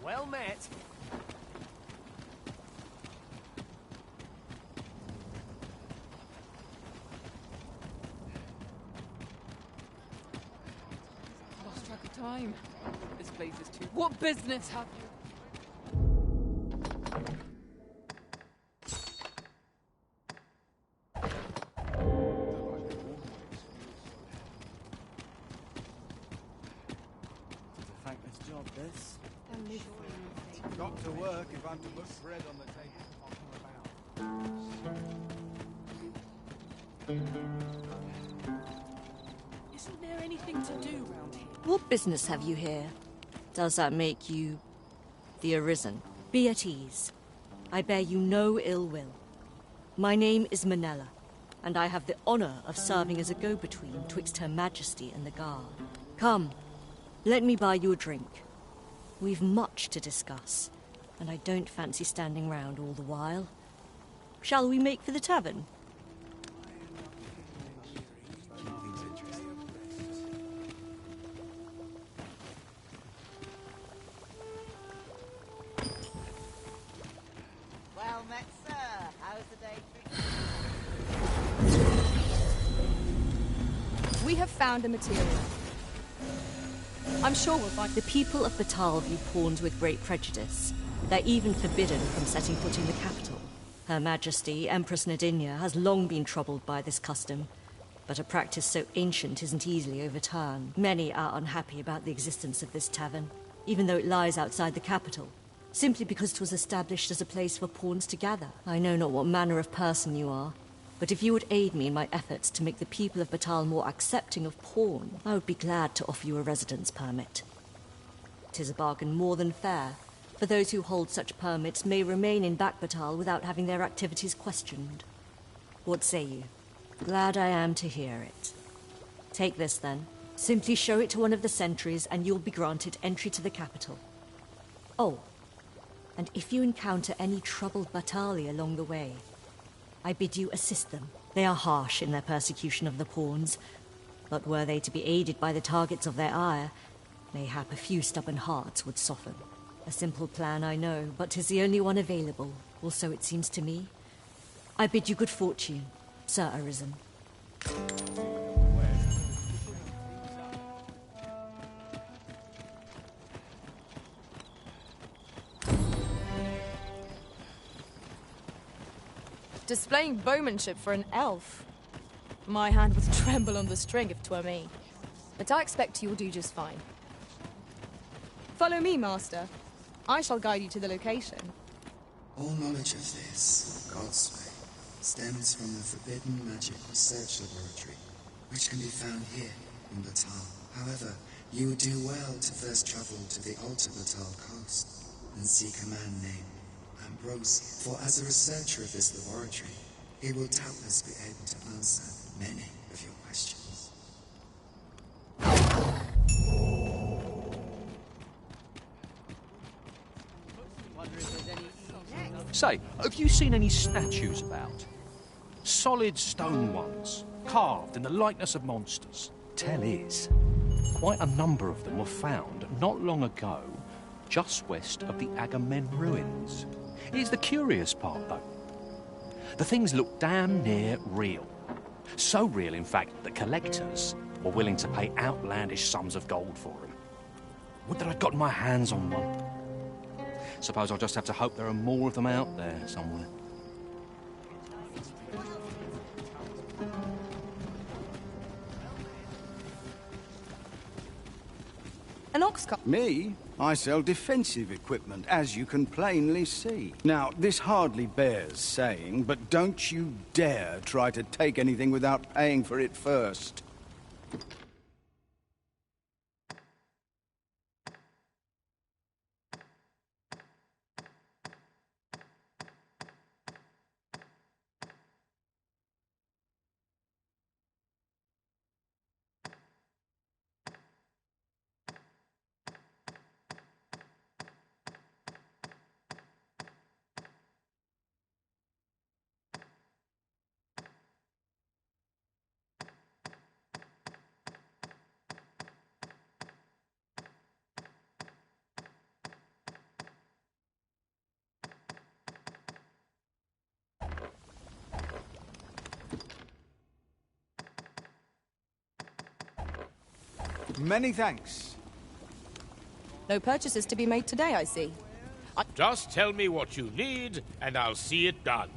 Well met. Lost track of time. This place is too... What business have you? Got to work if I'm to put bread on the table. Isn't there anything to do round here? What business have you here? Does that make you the Arisen? Be at ease. I bear you no ill will. My name is Manella, and I have the honor of serving as a go-between twixt Her Majesty and the Guard. Come, let me buy you a drink. We've much to discuss, and I don't fancy standing round all the while. Shall we make for the tavern? Well met, sir. How's the day treating you? We have found a material. I'm sure we'll find... The people of Batal view pawns with great prejudice. They're even forbidden from setting foot in the capital. Her Majesty, Empress Nadinia, has long been troubled by this custom, but a practice so ancient isn't easily overturned. Many are unhappy about the existence of this tavern, even though it lies outside the capital, simply because it was established as a place for pawns to gather. I know not what manner of person you are, but if you would aid me in my efforts to make the people of Batal more accepting of pawn, I would be glad to offer you a residence permit. 'Tis a bargain more than fair, for those who hold such permits may remain in Back Batal without having their activities questioned. What say you? Glad I am to hear it. Take this then. Simply show it to one of the sentries and you'll be granted entry to the capital. Oh, and if you encounter any troubled Batali along the way, I bid you assist them. They are harsh in their persecution of the pawns, but were they to be aided by the targets of their ire, mayhap a few stubborn hearts would soften. A simple plan, I know, but 'tis the only one available, or so it seems to me. I bid you good fortune, Sir Arisen. Displaying bowmanship for an elf. My hand would tremble on the string if 'twere me. But I expect you'll do just fine. Follow me, Master. I shall guide you to the location. All knowledge of this, God's way, stems from the forbidden magic research laboratory, which can be found here in Batal. However, you would do well to first travel to the Alta Batal coast and seek a man named Ambrosius. For as a researcher of this laboratory, he will doubtless be able to answer many of your questions. Say, have you seen any statues about? Solid stone ones, carved in the likeness of monsters. Tell is, quite a number of them were found not long ago, just west of the Agamemnon ruins. Here's the curious part, though. The things look damn near real. So real, in fact, that collectors were willing to pay outlandish sums of gold for them. Would that I'd gotten my hands on one. Suppose I'll just have to hope there are more of them out there somewhere. An ox cart? Me? I sell defensive equipment, as you can plainly see. Now, this hardly bears saying, but don't you dare try to take anything without paying for it first. Many thanks. No purchases to be made today, I see. Just tell me what you need, and I'll see it done.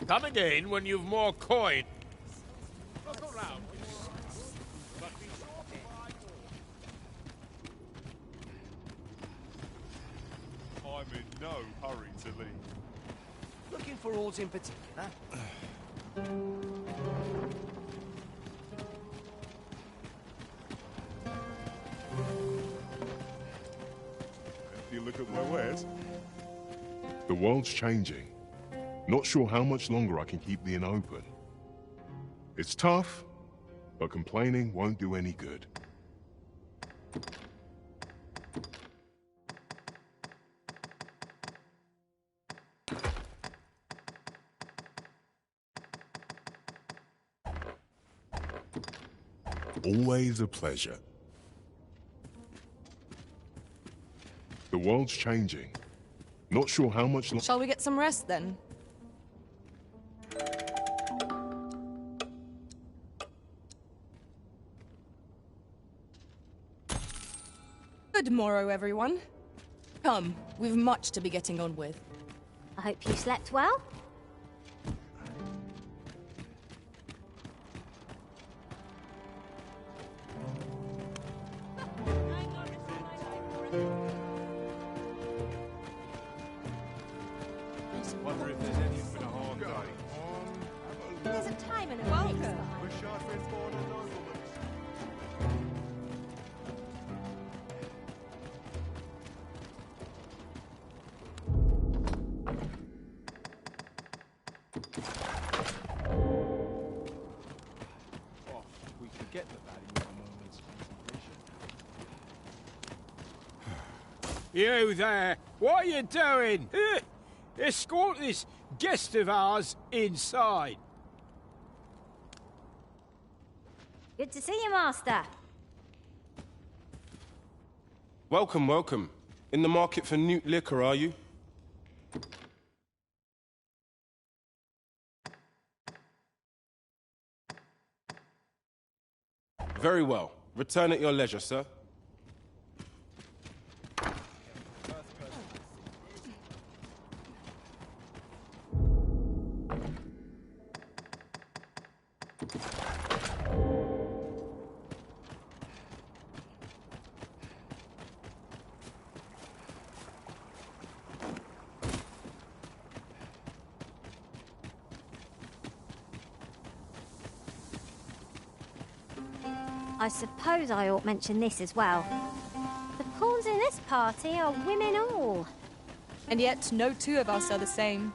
Come again when you've more coin. Look around. But be sure to buy more. I'm in no hurry to leave. Looking for aught in particular? If you look at my wares. The world's changing. Not sure how much longer I can keep the inn open. It's tough, but complaining won't do any good. Always a pleasure. The world's changing. Not sure how much longer. Shall we get some rest then? Good morrow, everyone. Come, we've much to be getting on with. I hope you slept well. Wonder if there's anything for the hard day. There's a time and a welcome. We forget the value of a moment's contemplation. You there! What are you doing? Escort this guest of ours inside. Good to see you, Master. Welcome, welcome. In the market for Newt liquor, are you? Very well. Return at your leisure, sir. I suppose I ought mention this as well. The pawns in this party are women all. And yet, no two of us are the same.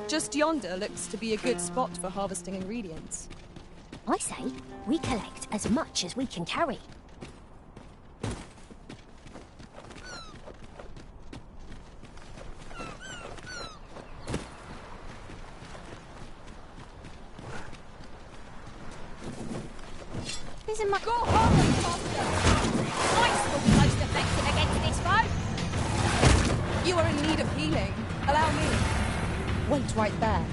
Just yonder looks to be a good spot for harvesting ingredients. I say, we collect as much as we can carry. Isn't my... Go home, Master! Ice will be most effective against this foe! You are in need of healing. Allow me. Wait right there.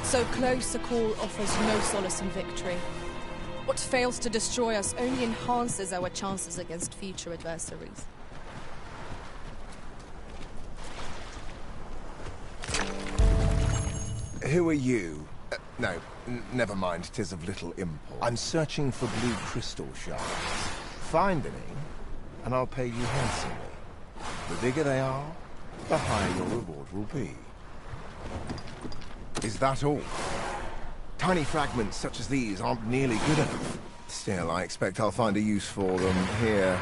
So close a call offers no solace in victory. What fails to destroy us only enhances our chances against future adversaries. Who are you? No, never mind, 'tis of little import. I'm searching for blue crystal shards. Find any, and I'll pay you handsomely. The bigger they are, the higher your reward will be. Is that all? Tiny fragments such as these aren't nearly good enough. Still, I expect I'll find a use for them. Here,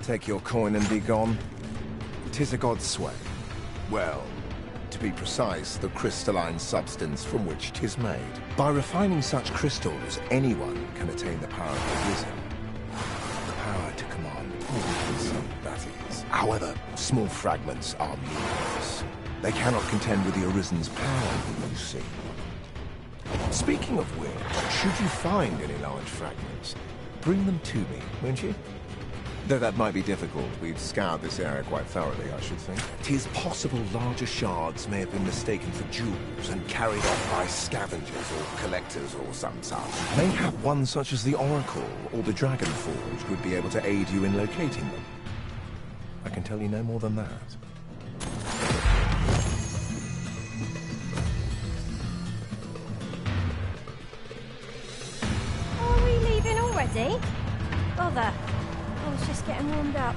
take your coin and be gone. 'Tis a god's sway. Well, to be precise, the crystalline substance from which 'tis made. By refining such crystals, anyone can attain the power of the Risen. The power to command all, that is. However, small fragments are meaningless. They cannot contend with the Arisen's power, you see. Speaking of which, should you find any large fragments, bring them to me, won't you? Though that might be difficult. We've scoured this area quite thoroughly, I should think. 'Tis possible larger shards may have been mistaken for jewels and carried off by scavengers or collectors or some such. Mayhap one such as the Oracle or the Dragon Forge would be able to aid you in locating them. I can tell you no more than that. ready? Bother. I was just getting warmed up.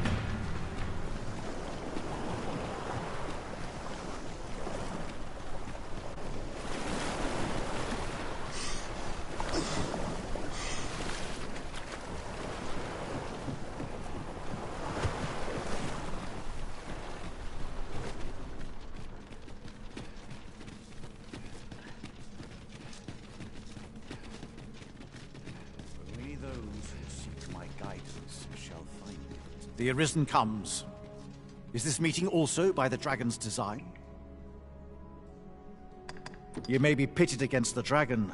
Only those who seek my guidance shall find it. The Arisen comes. Is this meeting also by the dragon's design? You may be pitted against the dragon,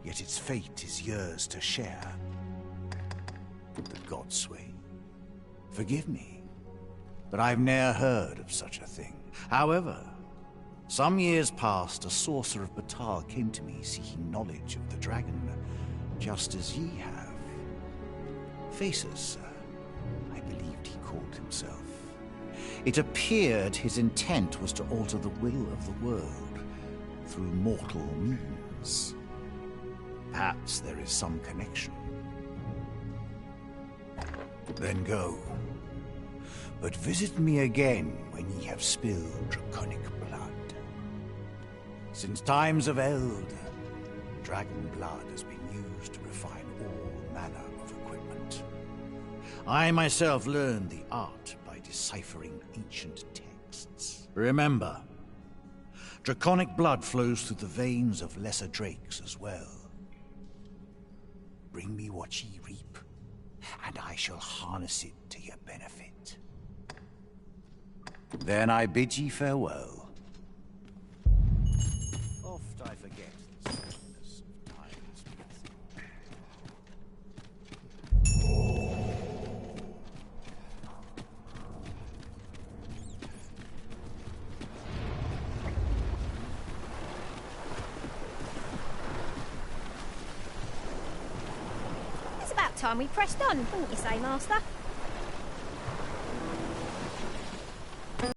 yet its fate is yours to share. The Godsway. Forgive me, but I've ne'er heard of such a thing. However, some years past, a sorcerer of Batal came to me seeking knowledge of the dragon, just as ye have. Faces, sir, I believed he called himself. It appeared his intent was to alter the will of the world through mortal means. Perhaps there is some connection. Then go. But visit me again when ye have spilled draconic blood. Since times of Eld, dragon blood has been used to refine all manner of equipment. I myself learned the art by deciphering ancient texts. Remember, draconic blood flows through the veins of lesser drakes as well. Bring me what ye reap, and I shall harness it to your benefit. Then I bid ye farewell. Oft I forget the slowness of time's It's about time we pressed on, wouldn't you say, Master?